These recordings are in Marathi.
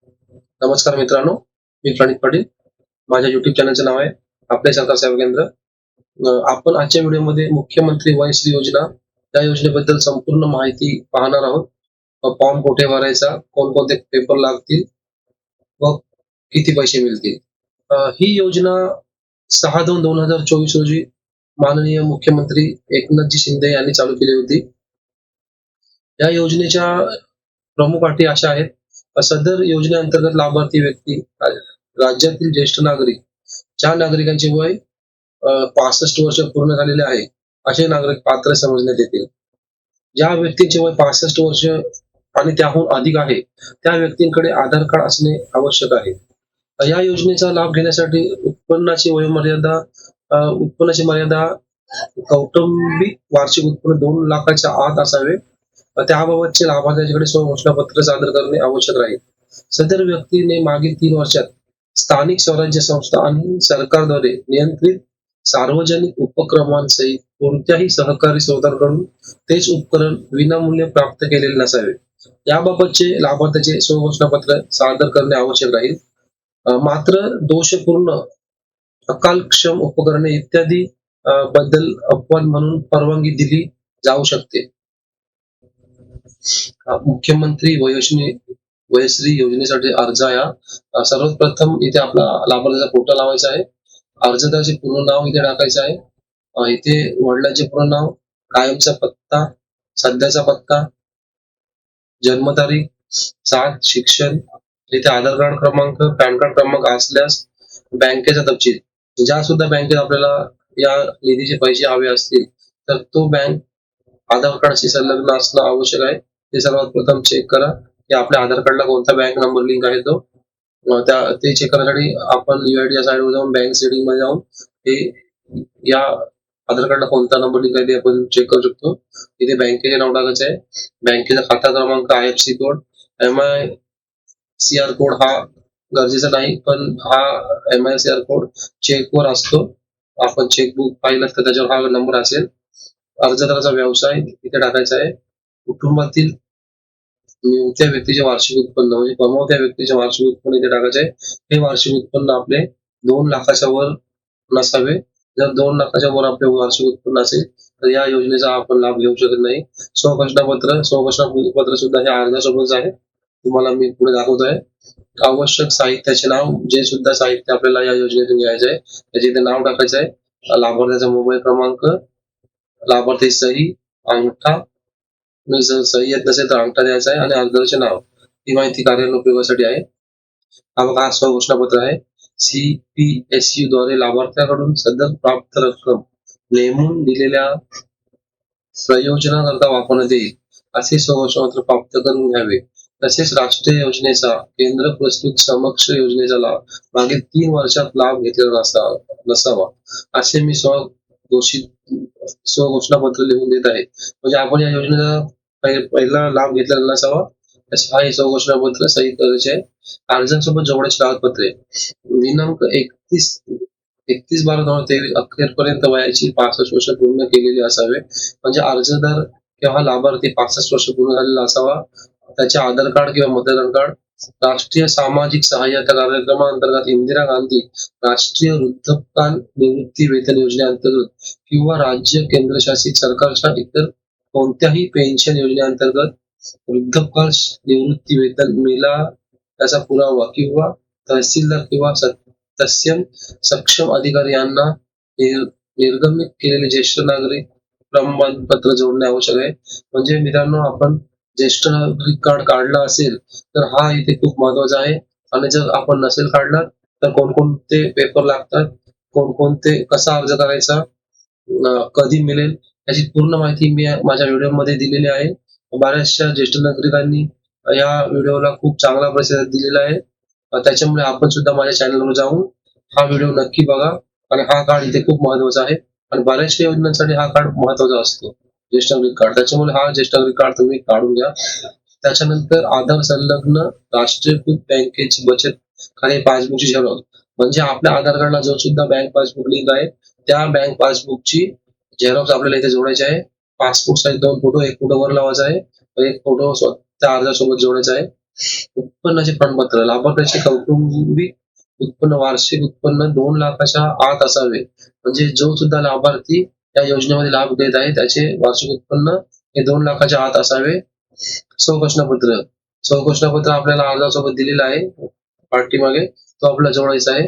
नमस्कार मित्रांनो, मी प्रणित पाटील. माझ्या YouTube चॅनलचं नाव आहे आपले सरकार सेवा केंद्र. आपण आजच्या व्हिडिओमध्ये मुख्यमंत्री वयश्री योजना या योजनेबद्दल संपूर्ण माहिती पाहणार आहोत. फॉर्म कुठे भरायचा, कोणकोणते पेपर लागतील व किती पैसे मिळतील. ही योजना 6/2/2024 रोजी माननीय मुख्यमंत्री एकनाथजी शिंदे यांनी चालू केली होती. या योजनेच्या प्रमुख अटी अशा आहेत. सदर योजनेअंतर्गत लाभार्थी व्यक्ती राज्यातील ज्येष्ठ नागरिक, ज्या नागरिकांचे वय 65 वर्ष पूर्ण झालेले आहे, असे नागरिक पात्र समजण्यात येतील. ज्या व्यक्तीचे वय 65 वर्ष आणि त्याहून अधिक आहे, त्या व्यक्तींकडे आधार कार्ड असणे आवश्यक आहे. या योजनेचा लाभ घेण्यासाठी उत्पन्नाची मर्यादा कौटुंबिक वार्षिक उत्पन्न 2 लाखाच्या आत असावे. त्याबाबतचे लाभार्थ्याकडे स्वघोषणापत्र सादर करणे आवश्यक राहील. सदर व्यक्तीने मागील 3 वर्षात स्थानिक स्वराज्य संस्था आणि सरकारद्वारे नियंत्रित सार्वजनिक उपक्रमांसहित कोणत्याही सहकारी स्रोतांकडून तेच उपकरण विनामूल्य प्राप्त केलेले नसावे. याबाबतचे लाभार्थ्याचे स्वघोषणापत्र सादर करणे आवश्यक राहील. मात्र दोषपूर्ण, अकालक्षम उपकरणे इत्यादी बद्दल अपवाद म्हणून परवानगी दिली जाऊ शकते. मुख्यमंत्री वयश्री योजनेसाठी अर्ज आहे. सर्वात प्रथम इथे आपला लाभार्थ्याचा फोटो लावायचा आहे. अर्जदाराचे पूर्ण नाव इथे टाकायचं आहे. इथे वडिलांचे पूर्ण नाव, कायमचा पत्ता, सध्याचा पत्ता, जन्मतारीख, जात, शिक्षण, इथे आधार कार्ड क्रमांक, पॅन कार्ड क्रमांक असल्यास बँकेचा तपशील. ज्या सुद्धा बँकेत आपल्याला या निधीचे पैसे हवे असतील तर तो बँक आधार कार्डशी संलग्न असणं आवश्यक आहे. ते सर्वात प्रथम चेक करा की आपल्या आधार कार्डला कोणता बँक नंबर लिंक आहे तो. ते चेक करण्यासाठी आपण UID या साईडवर जाऊन बँक सेटिंग मध्ये जाऊन हे या आधार कार्डला कोणता नंबर लिंक आहे ते आपण चेक करू शकतो. इथे बँकेचे नाव टाकायचं आहे, बँकेचा खाता क्रमांक, IFSC कोड, MICR कोड हा गरजेचा नाही, पण हा MICR कोड चेकवर असतो. आपण चेकबुक पाहिलं तर त्याच्यावर हा नंबर असेल. अर्जदाराचा व्यवसाय इथे टाकायचा आहे. कुटुंबातील निवडत्या व्यक्तीचे वार्षिक उत्पन्न म्हणजे कमवत्या व्यक्तीचे वार्षिक उत्पन्न इथे टाकायचे आहे. हे वार्षिक उत्पन्न आपले 2 लाखाच्या वर नसावे. जर 2 लाखाच्या वर आपले वार्षिक उत्पन्न असेल तर या योजनेचा आपण लाभ घेऊ शकत नाही. स्वघोषणापत्र सुद्धा हे अर्जासोबतच आहे, तुम्हाला मी पुढे दाखवत आहे. आवश्यक साहित्याचे नाव, जे सुद्धा साहित्य आपल्याला या योजनेतून घ्यायचं आहे त्याचे इथे नाव टाकायचं आहे. लाभार्थ्याचा मोबाईल क्रमांक, लाभार्थी सही, अंगठा, जर सही येत नसेल तर अंगठा द्यायचा आहे आणि अर्जदाराचे नाव. ही माहिती कार्यान्वयन उपयोगासाठी आहे. हा बघा, हा स्वघोषणापत्र आहे. CPSU द्वारे लाभार्थ्याकडून सदर प्राप्त रक्कम नेमून दिलेल्या प्रयोजनाकरता वापरण्यात येईल असे स्वघोषणापत्र प्राप्त करून घ्यावे. तसेच राष्ट्रीय योजनेचा, केंद्र प्रस्तुत समक्ष योजनेचा लाभ मागील 3 वर्षात लाभ घेतलेला नसावा असे मी स्वघोषणापत्र लिहून देत आहे. म्हणजे आपण या योजनेचा पहिला लाभ घेतलेला नसावा, हा हे स्वघोषणापत्र सही करायचे आहे. अर्जासोबत जोडायची कागदपत्रे. दिनांक 31/12/2023 अखेरपर्यंत वयाची 65 वर्ष पूर्ण केलेली असावे. म्हणजे अर्जदार किंवा लाभार्थी 65 वर्ष पूर्ण झालेला असावा. त्याचे आधार कार्ड किंवा मतदार कार्ड. राष्ट्रीय सामाजिक सहाय्यता कार्यक्रमाअंतर्गत इंदिरा गांधी राष्ट्रीय वृद्धकाल निवृत्ती वेतन योजनेअंतर्गत किंवा राज्य केंद्रशासित सरकारच्या इतर कोणत्याही पेन्शन योजनेअंतर्गत वृद्धकाल निवृत्ती वेतन मिळाला त्याचा पुरावा किंवा तहसीलदार किंवा तत्सम सक्षम अधिकारी यांना निर्गमित केलेले ज्येष्ठ नागरिक प्रमाणपत्र जोडणे आवश्यक आहे. म्हणजे मित्रांनो, आपण ज्येष्ठ नागरिक कार्ड काढला असेल तर हा इथे खूप महत्वाचा आहे. आणि जर आपण नसेल काढला तर कोणकोणते पेपर लागतात, कोणकोणते, कसा अर्ज करायचा, कधी मिळेल, याची पूर्ण माहिती मी माझ्या व्हिडिओमध्ये दिलेली आहे. बऱ्याचशा ज्येष्ठ नागरिकांनी या व्हिडिओला खूप चांगला प्रतिसाद दिलेला आहे. त्याच्यामुळे आपण सुद्धा माझ्या चॅनलवर जाऊन हा व्हिडिओ नक्की बघा. आणि हा कार्ड इथे खूप महत्वाचा आहे आणि बऱ्याचशा योजनांसाठी हा कार्ड महत्वाचा असतो, ज्येष्ठ नागरिक कार्ड. त्याच्यामुळे हा ज्येष्ठ नागरिक कार्ड तुम्ही काढून घ्या. त्याच्यानंतर आधार संलग्न राष्ट्रीयकृत बँकेची बचत खाते पासबुकची झेरॉक्स. म्हणजे आपल्या आधार कार्डला जो सुद्धा बँक पासबुक लिंक आहे त्या बँक पासबुकची झेरॉक्स आपल्याला इथे जोडायची आहे. पासपोर्ट साईज 2 फोटो, एक फोटो वर लावायचा आहे, एक फोटो त्या अर्जासोबत जोडायचा आहे. उत्पन्नाचे प्रमाणपत्र लाभार्थ्याचे कौटुंबिक उत्पन्न वार्षिक उत्पन्न 2 लाखाच्या आत असावे. म्हणजे जो सुद्धा लाभार्थी या योजनेमध्ये लाभ घेत आहे त्याचे वार्षिक उत्पन्न हे 2 लाखाच्या आत असावे. स्वघोषणापत्र स्वघोषणापत्र आपल्याला अर्जासोबत दिलेलं आहे पाठीमागे, तो आपल्याला जोडायचा आहे.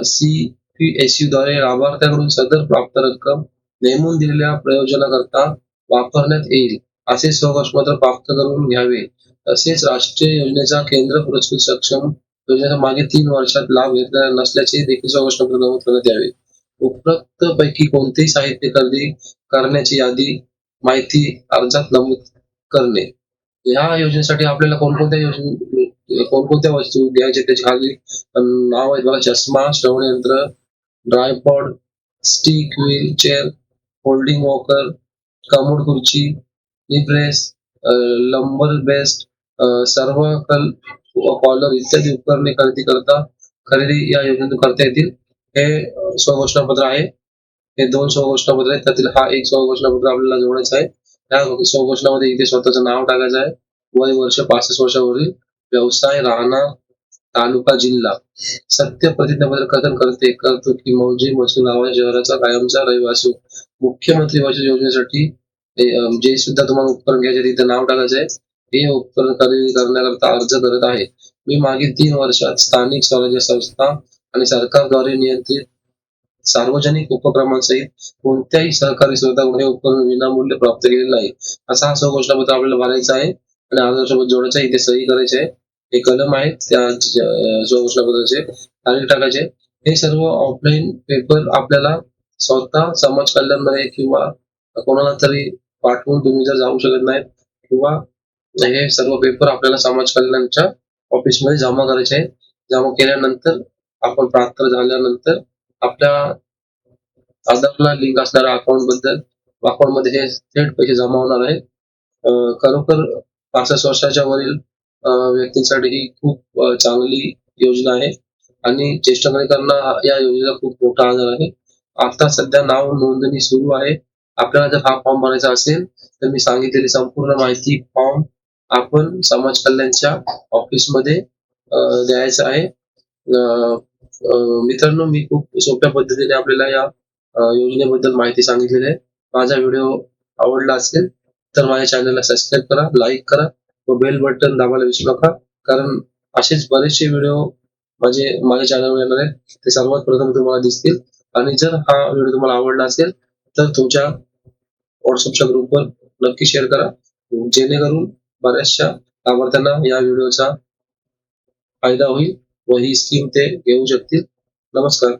CPSU द्वारे लाभार्थ्याकडून सदर प्राप्त रक्कम नेमून दिलेल्या प्रयोजनाकरता वापरण्यात येईल असे स्वघोषणापत्र प्राप्त करून घ्यावे. तसेच राष्ट्रीय योजनेचा केंद्र पुरस्कृत सक्षम योजनेचा मागे 3 वर्षात लाभ घेतलेला नसल्याचे देखील स्वघोषणापत्र नमूद करण्यात यावे. उपरोक्त पैकी कोणतेही साहित्य खरेदी करण्याची यादी माहिती अर्जात नमूद करणे. या योजनेसाठी आपल्याला कोणकोणत्या वस्तू द्यायच्या त्याची खाली नाव आहेत बघा. चष्मा, श्रवणयंत्र, tripod, stick, wheelchair, folding walker, commode खुर्ची, नी प्रेस, लंबर बेस्ट, सर्व्हकल कॉलर इत्यादी उपकरणे खरेदी या योजनेतून करता येतील. हे स्वघोषणापत्र आहे. हे 2 स्वघोषणापत्र आहेत. त्यातील हा एक स्वघोषणापत्र आपल्याला जोडायचा आहे. त्या स्वघोषणामध्ये इथे स्वतःचं नाव टाकायचं आहे. वय वर्ष 65 वर्षावरील, व्यवसाय, राहणार, तालुका, जिल्हा. सत्य प्रतिज्ञापत्र कथन करतो की मौजे मसूर गावाच्या शहराचा कायमचा रहिवासी मुख्यमंत्री बचत योजनेसाठी जे सुद्धा तुम्हाला उपकरण घ्यायचे तिथे नाव टाकायचं आहे. हे उपकरण खरेदी करण्याकरता अर्ज करत आहे. मी मागील 3 वर्षात स्थानिक स्वराज्य संस्था आणि सरकारद्वारे नियंत्रित सार्वजनिक उपक्रमांसहित कोणत्याही सहकारी स्रोताकडून हे उपकरण विनामूल्य प्राप्त केलेलं आहे. असा हा स्वघोषणापत्र आपल्याला भरायचा आहे आणि आधारसोबत जोडायचं आहे. इथे सही करायची आहे. हे कलम आहेत त्या स्वघोषणापत्राचे, तारीख टाकायचे. हे सर्व ऑफलाईन पेपर आपल्याला स्वतः समाज कल्याणमध्ये किंवा कोणाला तरी पाठवून तुम्ही जर जाऊ शकत नाही किंवा हे सर्व पेपर आपल्याला समाज कल्याणच्या ऑफिसमध्ये जमा करायचे आहे. जमा केल्यानंतर आपण पात्र झाल्यानंतर आपल्या आधारला लिंक असणाऱ्या अकाउंटमध्ये हे थेट पैसे जमा होणार आहेत. खरोखर 65 वर्षाच्या वरील व्यक्तींसाठी ही खूप चांगली योजना आहे आणि ज्येष्ठ नागरिकांना या योजनेचा खूप मोठा आधार आहे. आता सध्या नाव नोंदणी सुरू आहे. आपल्याला जर हा फॉर्म भरायचा असेल तर मी सांगितलेली संपूर्ण माहिती फॉर्म आपण समाज कल्याणच्या ऑफिसमध्ये द्यायचा आहे. मित्रांनो, मी खूप सोप्या पद्धतीने आपल्याला या योजनेबद्दल माहिती सांगितलेली आहे. माझा व्हिडिओ आवडला असेल तर माझ्या चॅनलला सबस्क्राईब करा, लाईक करा व बेल बटन दाबायला विसरू नका. कारण असेच बरेचसे व्हिडिओ माझ्या चॅनलवर येणार आहेत. ते सर्वात प्रथम तुम्हाला दिसतील. आणि जर हा व्हिडिओ तुम्हाला आवडला असेल तर तुमच्या व्हॉट्सअपच्या ग्रुपवर नक्की शेअर करा, जेणेकरून बऱ्याचशा लाभार्थ्यांना या व्हिडिओचा फायदा होईल व ही स्कीम ते घेऊ शकतील. नमस्कार.